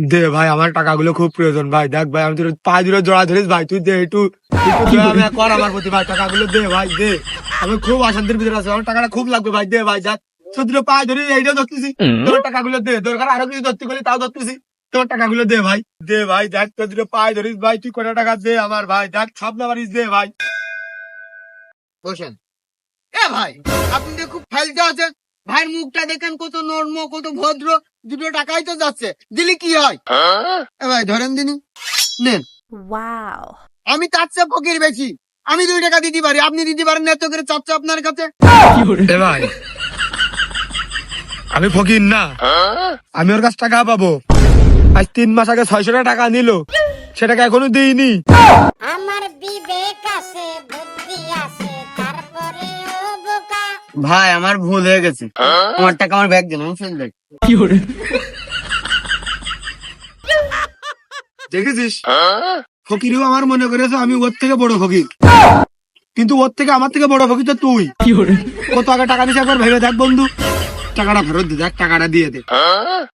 দে ভাই, আমার টাকাগুলো খুব প্রয়োজন ভাই। দেখ ভাই, আমি তোর পায়ে দূরে জড়া ধরিস ভাই, তুই দে একটু দয়া কর আমার প্রতি ভাই। টাকাগুলো দে ভাই, দে। আমি খুব অশান্তির ভিতরে আছি, আমার টাকাটা খুব লাগবে ভাই। দে ভাই, যাক তোর পায়ে ধরি, এইটাও ধরতেছি। তোর টাকাগুলো দে, দরকার আরো কিছু ধরতে গেলে তাও ধরতেছি। তোর টাকাগুলো দে ভাই, দে ভাই। দেখ তোর পায়ে ধরিস ভাই, তুই কত টাকা দে আমার ভাই। দেখ ছাপ না পারিস, দে ভাই। বসেন। এ ভাই, আপনি তো খুব ফাইলতে আছেন। ভাইয়ের মুখটা দেখেন, কত নর্ম, কত ভদ্র। 2 টাকাই তো যাচ্ছে, দিলি কি হয়? এ ভাই ধরেন দিনি, নেন। Wow. আমি তার চেয়ে ফকির বেশি। আমি 2 টাকা দিতে পারি, আপনি দিতে পারেন না, এত করে চাচ্ছে আপনার কাছে। এ ভাই, আমি ফকির না, আমি ওর কাছে টাকা পাবো। আজ 3 মাস আগে 600 টাকা নিল, সেটাকে এখনো দিইনি। আমার বিবেক আছে, বুদ্ধি আছে, তারপরেও বোকা। ভাই আমার ভুল হয়ে গেছে, আমার টাকা আমার ব্যাগ দেন, আমি ফেল দেখ। দেখেছিস, ফকিরও আমার মনে করেছে আমি ওর থেকে বড় ফকির, কিন্তু ওর থেকে আমার থেকে বড় ফকির তো তুই। কত আগে টাকা নিস একবার ভেবে দেখ বন্ধু। টাকাটা ফেরত দে, দেখ টাকাটা দিয়ে দে।